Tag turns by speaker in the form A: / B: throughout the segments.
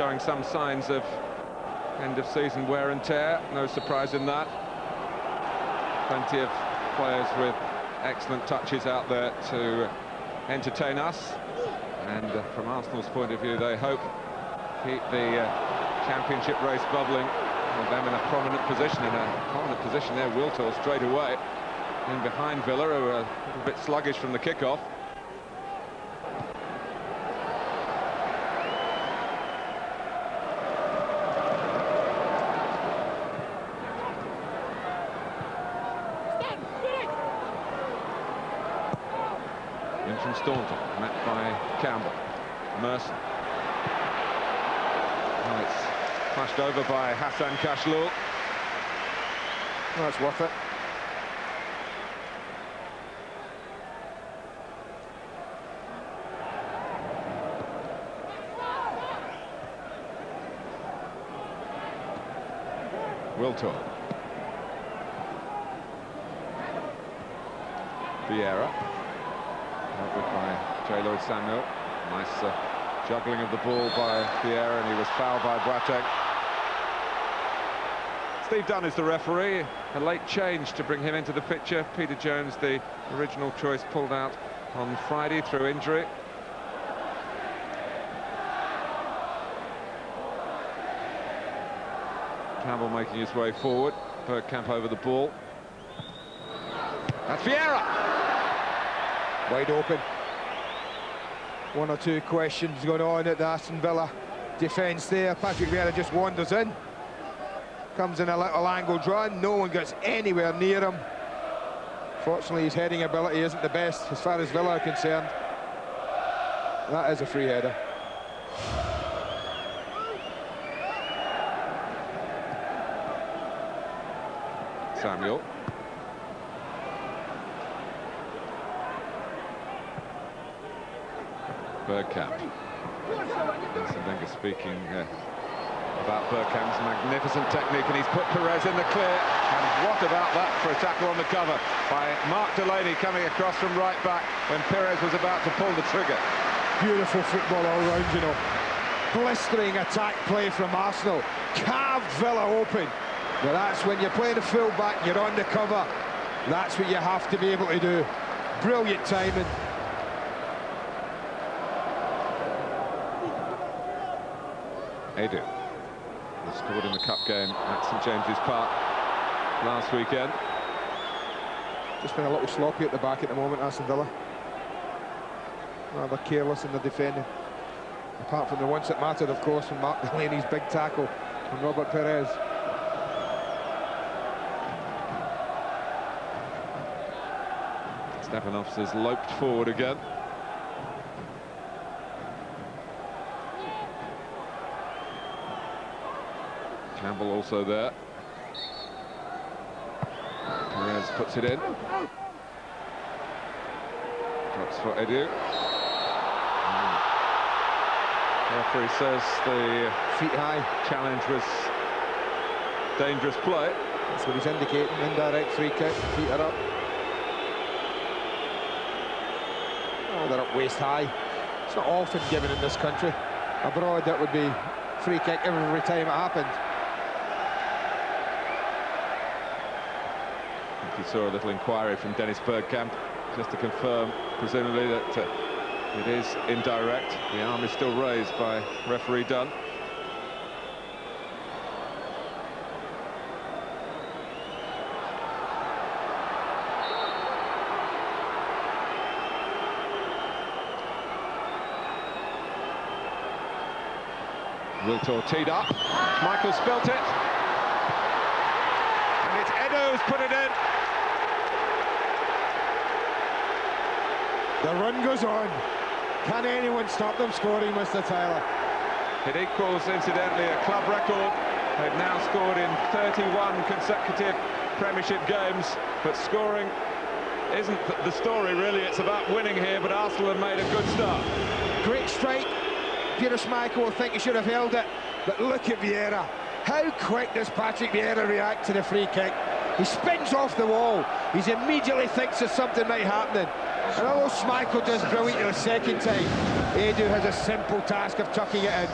A: showing some signs of end-of-season wear and tear. No surprise in that. Plenty of players with excellent touches out there to entertain us. And from Arsenal's point of view, they hope keep the championship race bubbling with them in a prominent position. In a prominent position there, Wiltor straight away in behind Villa, who are a little bit sluggish from the kickoff. In from Staunton, met by Campbell. Merson. Oh, it's flashed over by Hassan Kashlul.
B: Oh, that's worth it.
A: Wiltor. Vieira. Dealt with by J. Lloyd Samuel. Nice juggling of the ball by Vieira, and he was fouled by Boateng. Steve Dunn is the referee. A late change to bring him into the picture. Peter Jones, the original choice, pulled out on Friday through injury. Campbell making his way forward. Bergkamp over the ball. That's Vieira!
B: Wide open. One or two questions going on at the Aston Villa defence there. Patrick Vieira just wanders in. Comes in a little angled run. No one gets anywhere near him. Fortunately, his heading ability isn't the best as far as Villa are concerned. That is a free header.
A: Samuel. Bergkamp. Vincent Wenger speaking about Bergkamp's magnificent technique, and he's put Perez in the clear. And what about that for a tackle on the cover by Mark Delaney, coming across from right back when Perez was about to pull the trigger.
B: Beautiful football all round, you know. Blistering attack play from Arsenal. Carved Villa open. But that's when you're playing a full-back, you're on the cover. That's what you have to be able to do. Brilliant timing.
A: Edu, who scored in the cup game at St James's Park last weekend.
B: Just been a little sloppy at the back at the moment, Aston Villa. Rather careless in the defending. Apart from the ones that mattered, of course, from Mark Delaney's big tackle on Robert Perez.
A: Stepanovs has loped forward again. Campbell also there. Perez puts it in. Drops for Edu. The referee says the
B: feet high
A: challenge was dangerous play.
B: That's what he's indicating. Indirect free kick. Feet are up. Oh, they're up waist high. It's not often given in this country. Abroad, that would be free kick every time it happened.
A: I think you saw a little inquiry from Dennis Bergkamp just to confirm, presumably, that it is indirect. The arm is still raised by referee Dunn. Wiltor teed up. Michael spilt it. And it's Edo who's put it in.
B: The run goes on. Can anyone stop them scoring, Mr. Tyler?
A: It equals, incidentally, a club record. They've now scored in 31 consecutive Premiership games, but scoring isn't the story, really. It's about winning here, but Arsenal have made a good start.
B: Great strike. Peter Schmeichel will think he should have held it, but look at Vieira. How quick does Patrick Vieira react to the free kick? He spins off the wall. He immediately thinks that something might happen. And although Schmeichel does brilliantly the second time, Edu has a simple task of tucking it in.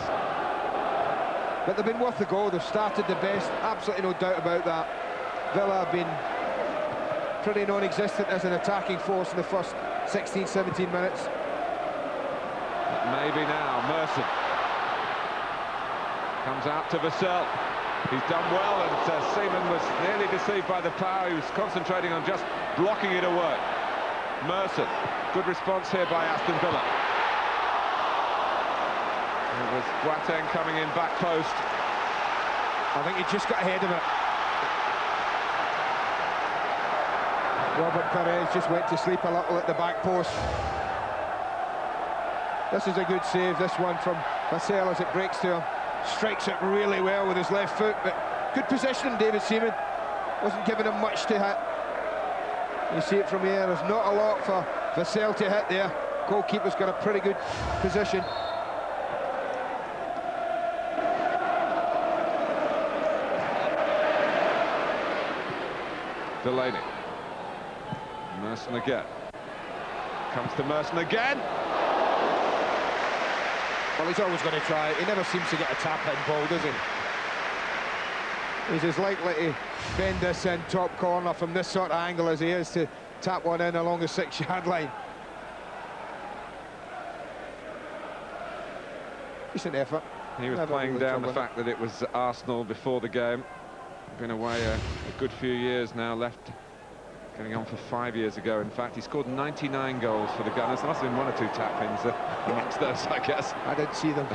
B: but they've been worth the goal. They've started the best, absolutely no doubt about that. Villa have been pretty non-existent as an attacking force in the first 16, 17 minutes.
A: Maybe now, Merson comes out to Vassell. He's done well, and Seaman was nearly deceived by the power. He was concentrating on just blocking it away. Merson, good response here by Aston Villa. It was Boateng coming in back post.
B: I think he just got ahead of it. Robert Perez just went to sleep a little at the back post. This is a good save, this one from Vassell as it breaks to him. Strikes it really well with his left foot, but good position, David Seaman. Wasn't giving him much to hit. You see it from here, there's not a lot for Vassell to hit there. Goalkeeper's got a pretty good position.
A: Delaney. Merson again. Comes to Merson again.
B: Well, he's always going to try. He never seems to get a tap-in ball, does he? He's as likely to bend this in top corner from this sort of angle as he is to tap one in along the 6-yard line. Decent effort.
A: He was playing down the fact that it was Arsenal before the game. Been away a good few years now, left getting on for 5 years ago. In fact, he scored 99 goals for the Gunners. There must have been 1 or 2 tap-ins amongst those, I guess.
B: I didn't see them.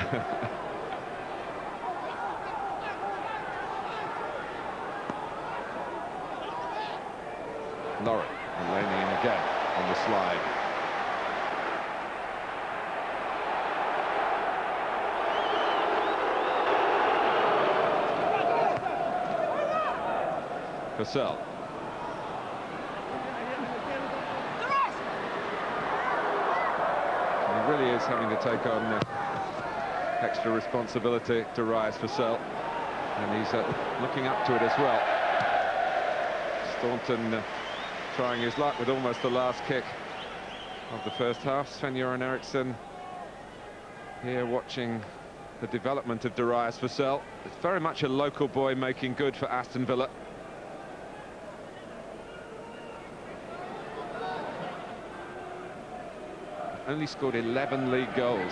A: Lauren and Laney in again on the slide. Vassell. He really is having to take on extra responsibility to rise Vassell, and he's looking up to it as well. Staunton trying his luck with almost the last kick of the first half. Sven-Göran Eriksson here watching the development of Darius Vassell. It's very much a local boy making good for Aston Villa. Only scored 11 league goals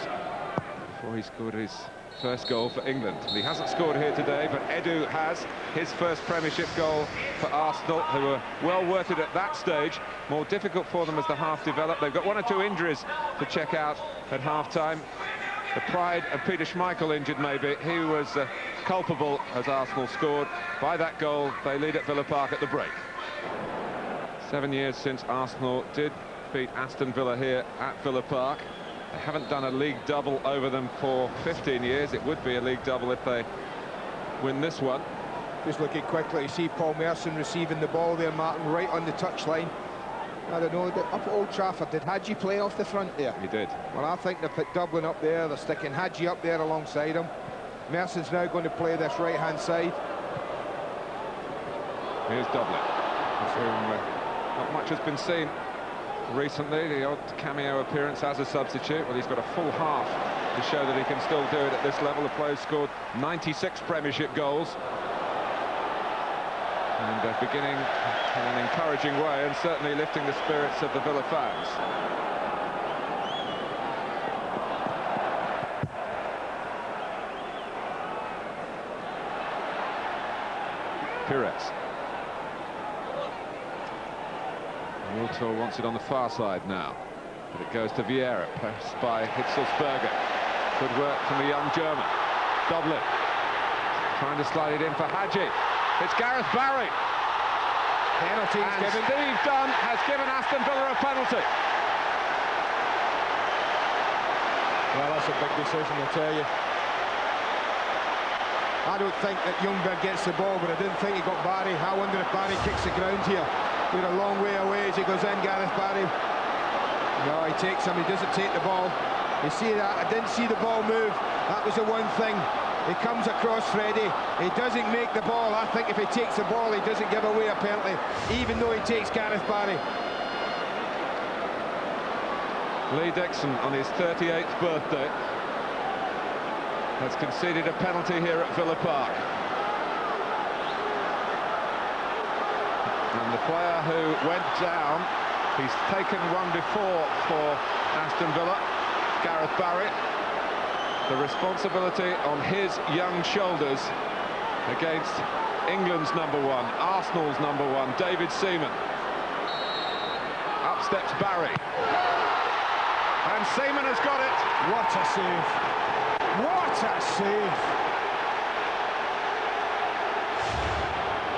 A: before he scored his first goal for England. He hasn't scored here today, but Edu has his first Premiership goal for Arsenal, who were well worth it at that stage. More difficult for them as the half developed. They've got 1 or 2 injuries to check out at half-time. The pride of Peter Schmeichel injured, maybe. He was culpable as Arsenal scored. By that goal, they lead at Villa Park at the break. 7 years since Arsenal did beat Aston Villa here at Villa Park. They haven't done a league double over them for 15 years. It would be a league double if they win this one.
B: Just looking quickly, you see Paul Merson receiving the ball there, Martin, right on the touchline. I don't know, up at Old Trafford, did Hadji play off the front there?
A: He did.
B: Well, I think they put Dublin up there, they're sticking Hadji up there alongside him. Merson's now going to play this right-hand side.
A: Here's Dublin, of whom not much has been seen recently. The odd cameo appearance as a substitute. Well, he's got a full half to show that he can still do it at this level. The player's scored 96 Premiership goals, and beginning in an encouraging way, and certainly lifting the spirits of the Villa fans. Pires. Wiltor wants it on the far side now, but it goes to Vieira, pressed by Hitzelsberger. Good work from the young German. Dublin trying to slide it in for Hadji. It's Gareth Barry.
B: Penalty
A: and
B: given.
A: Steve Dunn has given Aston Villa a penalty.
B: Well, that's a big decision, I tell you. I don't think that Ljungberg gets the ball, but I didn't think he got Barry. I wonder if Barry kicks the ground here. We're a long way away as he goes in, Gareth Barry. No, he takes him, he doesn't take the ball. You see that? I didn't see the ball move. That was the one thing. He comes across Freddie. He doesn't make the ball. I think if he takes the ball, he doesn't give away a penalty, even though he takes Gareth Barry.
A: Lee Dixon on his 38th birthday. has conceded a penalty here at Villa Park. And the player who went down, he's taken one before for Aston Villa, Gareth Barry. The responsibility on his young shoulders against England's #1, Arsenal's #1, David Seaman. Up steps Barry. And Seaman has got it.
B: What a save. What a save.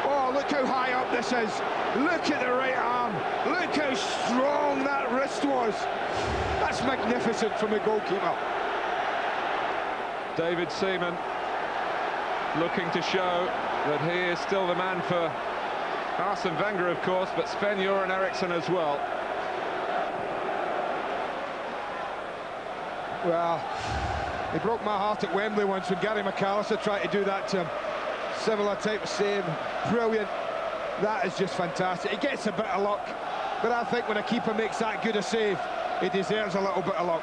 B: Oh, look how high up this is. Look at the right arm. Look how strong that wrist was. That's magnificent from the goalkeeper.
A: David Seaman looking to show that he is still the man for Arsene Wenger, of course, but Sven-Göran Eriksson as well.
B: Well, he broke my heart at Wembley once when Gary McAllister tried to do that to him. Similar type of save. Brilliant. That is just fantastic. He gets a bit of luck, but I think when a keeper makes that good a save, he deserves a little bit of luck.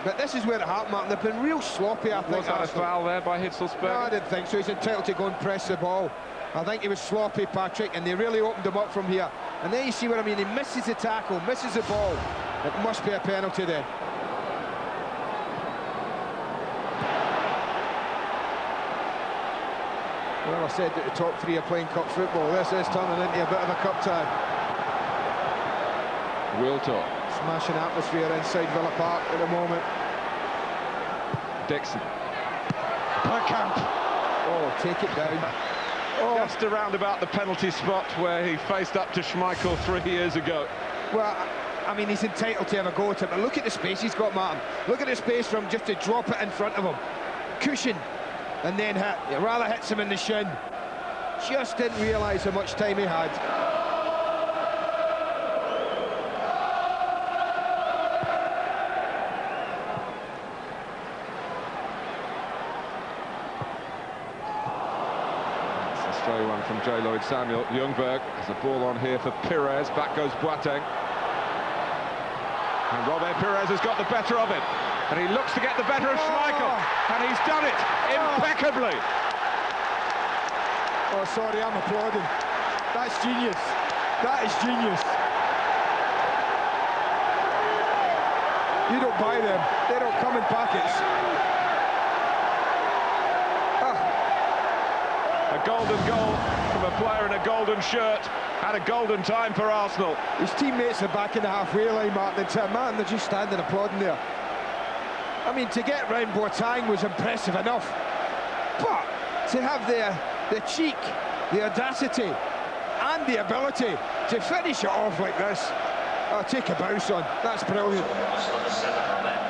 B: But this is where it happened, Martin. They've been real sloppy, I think.
A: Was that a foul there by Hitzelsberger?
B: No, I didn't think so. He's entitled to go and press the ball. I think he was sloppy, Patrick, and they really opened him up from here. And then you see what I mean. He misses the tackle, misses the ball. It must be a penalty then. Well, I said that the top three are playing cup football. This is turning into a bit of a cup tie.
A: Wiltor.
B: Smashing atmosphere inside Villa Park at the moment.
A: Dixon.
B: Bergkamp. Oh, take it down. Oh.
A: Just around about the penalty spot where he faced up to Schmeichel 3 years ago.
B: Well, I mean, he's entitled to have a go at it, but look at the space he's got, Martin. Look at the space for him just to drop it in front of him. Cushion, and then hit. He rather hits him in the shin. Just didn't realise how much time he had.
A: Stray one from J. Lloyd Samuel. Ljungberg has a ball on here for Pires. Back goes Boateng. And Robert Pires has got the better of it. And he looks to get the better of Schmeichel. And he's done it impeccably.
B: Oh, sorry, I'm applauding. That's genius. That is genius. You don't buy them. They don't come in packets.
A: A golden goal from a player in a golden shirt at a golden time for Arsenal.
B: His teammates are back in the halfway line, Martin, and said, man, they're just standing applauding there. I mean, to get round Boateng was impressive enough, but to have the cheek, the audacity, and the ability to finish it off like this, I'll take a bow, son. That's brilliant.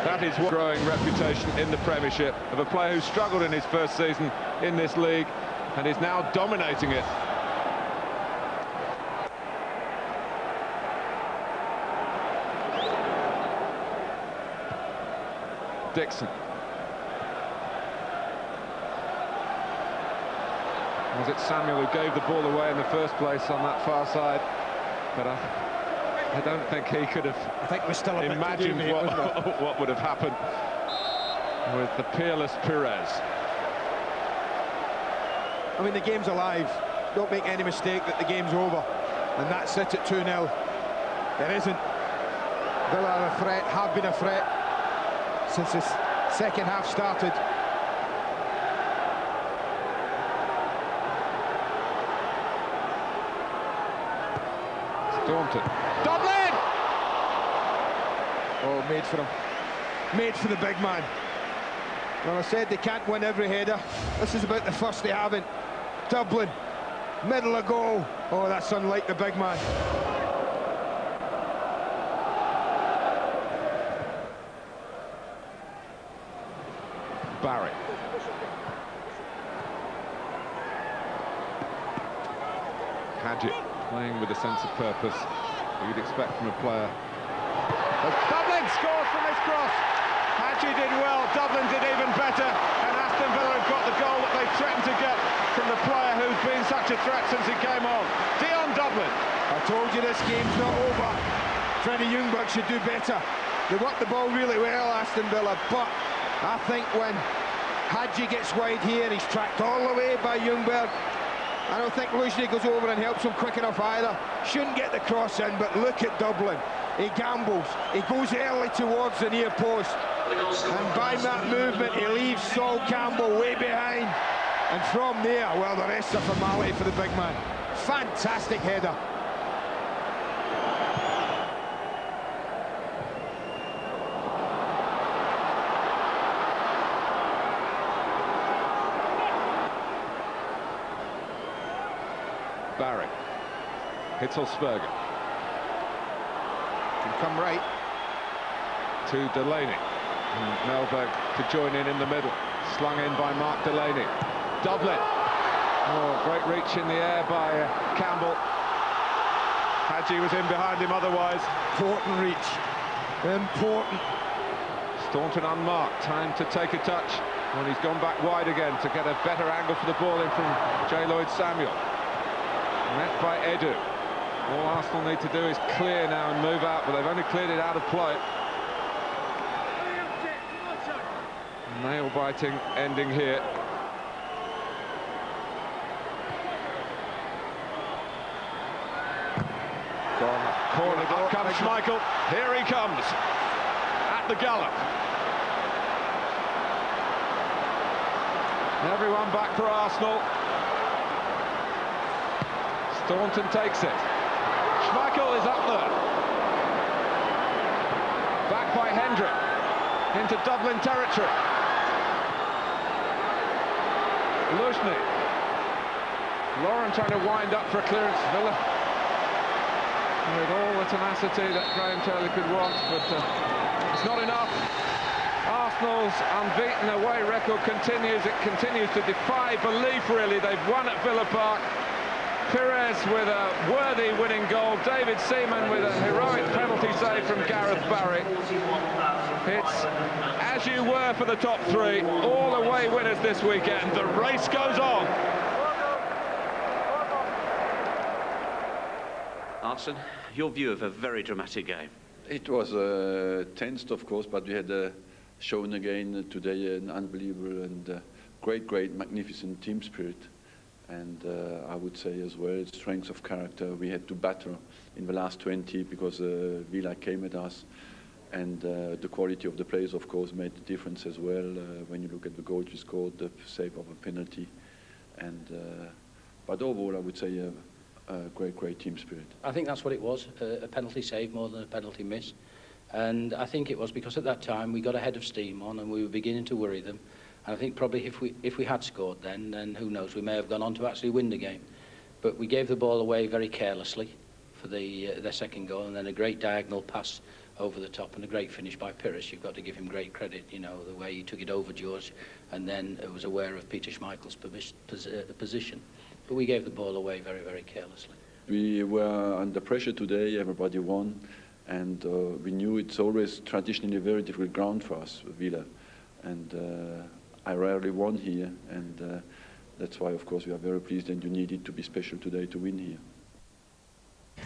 A: That is what growing reputation in the Premiership of a player who struggled in his first season in this league and is now dominating it. Dixon. Was it Samuel who gave the ball away in the first place on that far side? But I don't think he could have imagined what would have happened with the peerless Pires.
B: I mean, the game's alive. Don't make any mistake that the game's over. And that's it at 2-0. It isn't. Villa are a threat, have been a threat since the second half started.
A: Staunton. Dublin!
B: Oh, made for him. Made for the big man. Well, I said they can't win every header. This is about the first they haven't. Dublin, middle of goal. Oh, that's unlike the big man.
A: Barry. Hadji playing with a sense of purpose you'd expect from a player. Dublin scores from this cross. Hadji did well, Dublin did even better, and Aston Villa have got the goal that they threatened to get from the player who's been such a threat since he came on. Dion Dublin.
B: I told you this game's not over. Freddie Ljungberg should do better. They worked the ball really well, Aston Villa, but I think when Hadji gets wide here, he's tracked all the way by Ljungberg. I don't think Luzhny goes over and helps him quick enough either. Shouldn't get the cross in, but look at Dublin. He gambles, he goes early towards the near post, and by that movement he leaves Sol Campbell way behind, and from there, well, the rest are formality for the big man. Fantastic header.
A: Barry, Hitzelsberger.
B: Can come right.
A: To Delaney. And Melberg to join in the middle. Slung in by Mark Delaney. Dublin. Oh, great reach in the air by Campbell. Hadji was in behind him otherwise.
B: Important reach. Important.
A: Staunton unmarked. Time to take a touch. When he's gone back wide again to get a better angle for the ball in from J. Lloyd Samuel. Met by Edu. All Arsenal need to do is clear now and move out, but they've only cleared it out of play. Nail-biting ending here. Corner, up comes Schmeichel. Here he comes, at the gallop. Everyone back for Arsenal. Staunton takes it. Schmeichel is up there. Back by Hendrick. Into Dublin territory. Luzhny. Lauren trying to wind up for a clearance. Villa with all the tenacity that Graham Taylor could want, but it's not enough. Arsenal's unbeaten away record continues. It continues to defy belief, really. They've won at Villa Park. Perez with a worthy winning goal. David Seaman with a heroic penalty save from Gareth Barry. It's as you were for the top three. All away winners this weekend. The race goes on.
C: Aston, your view of a very dramatic game.
D: It was tense, of course, but we had shown again today an unbelievable and great, magnificent team spirit. And I would say as well, strength of character. We had to battle in the last 20 because Villa came at us, and the quality of the players, of course, made the difference as well. When you look at the goals we scored, the save of a penalty, and but overall, I would say a great team spirit.
E: I think that's what it was, a penalty save more than a penalty miss, and I think it was because at that time we got a head of steam on and we were beginning to worry them. And I think probably if we had scored then who knows, we may have gone on to actually win the game. But we gave the ball away very carelessly for their second goal, and then a great diagonal pass over the top and a great finish by Pires. You've got to give him great credit, you know, the way he took it over George and then was aware of Peter Schmeichel's position. But we gave the ball away very carelessly.
D: We were under pressure today, everybody won, and we knew it's always traditionally a very difficult ground for us, Villa. And I rarely won here, and that's why, of course, we are very pleased, and you needed to be special today to win here.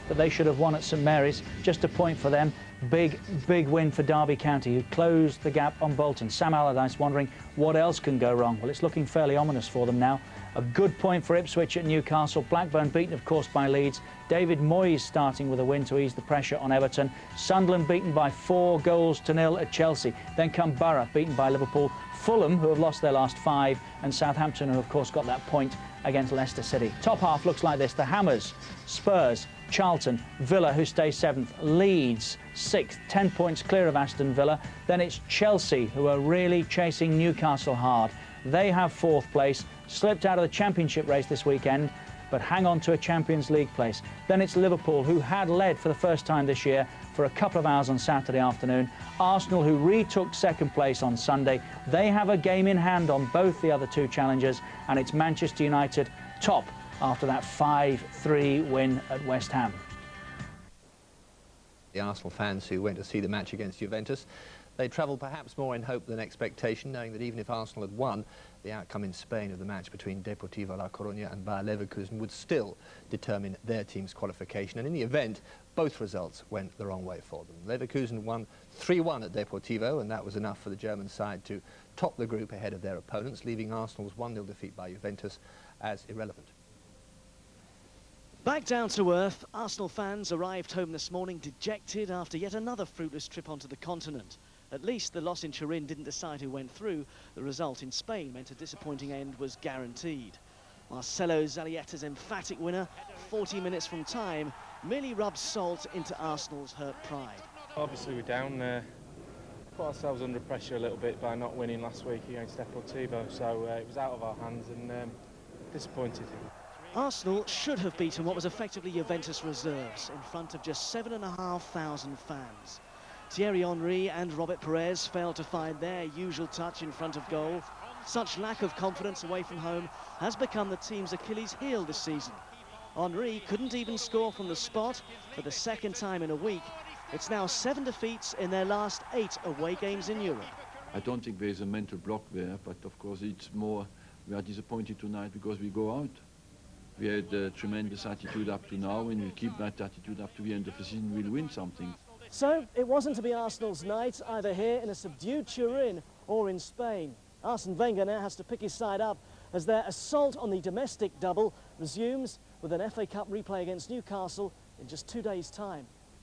F: But they should have won at St Mary's. Just a point for them. Big win for Derby County, who closed the gap on Bolton. Sam Allardyce wondering what else can go wrong. Well, it's looking fairly ominous for them now. A good point for Ipswich at Newcastle. Blackburn beaten, of course, by Leeds. David Moyes starting with a win to ease the pressure on Everton. Sunderland beaten by 4-0 at Chelsea. Then come Borough, beaten by Liverpool. Fulham, who have lost their last 5, and Southampton, who, of course, got that point against Leicester City. Top half looks like this. The Hammers, Spurs, Charlton, Villa, who stay 7th, Leeds 6th, 10 points clear of Aston Villa. Then it's Chelsea, who are really chasing Newcastle hard. They have 4th place, slipped out of the Championship race this weekend, but hang on to a Champions League place. Then it's Liverpool, who had led for the first time this year for a couple of hours on Saturday afternoon. Arsenal, who retook 2nd place on Sunday. They have a game in hand on both the other 2 challengers, and it's Manchester United top after that 5-3 win at West Ham.
G: The Arsenal fans who went to see the match against Juventus, They travelled perhaps more in hope than expectation, knowing that even if Arsenal had won, the outcome in Spain of the match between Deportivo La Coruña and Bayer Leverkusen would still determine their team's qualification. And in the event, both results went the wrong way for them. Leverkusen won 3-1 at Deportivo, and that was enough for the German side to top the group ahead of their opponents, leaving Arsenal's 1-0 defeat by Juventus as irrelevant.
H: Back down to earth, Arsenal fans arrived home this morning dejected after yet another fruitless trip onto the continent. At least the loss in Turin didn't decide who went through. The result in Spain meant a disappointing end was guaranteed. Marcelo Zalieta's emphatic winner, 40 minutes from time, merely rubbed salt into Arsenal's hurt pride.
I: Obviously we're down, put ourselves under pressure a little bit by not winning last week against Deportivo, so it was out of our hands and disappointed.
H: Arsenal should have beaten what was effectively Juventus reserves in front of just 7,500 fans. Thierry Henry and Robert Perez failed to find their usual touch in front of goal. Such lack of confidence away from home has become the team's Achilles heel this season. Henry couldn't even score from the spot for the second time in a week. It's now 7 defeats in their last 8 away games in Europe.
D: I don't think there's a mental block there, but of course it's more, we are disappointed tonight because we go out. We had a tremendous attitude up to now, and we'll keep that attitude up to the end of the season, we'll win something.
H: So it wasn't to be Arsenal's night, either here in a subdued Turin or in Spain. Arsene Wenger now has to pick his side up as their assault on the domestic double resumes with an FA Cup replay against Newcastle in just 2 days' time.